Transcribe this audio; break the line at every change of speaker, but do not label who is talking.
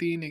3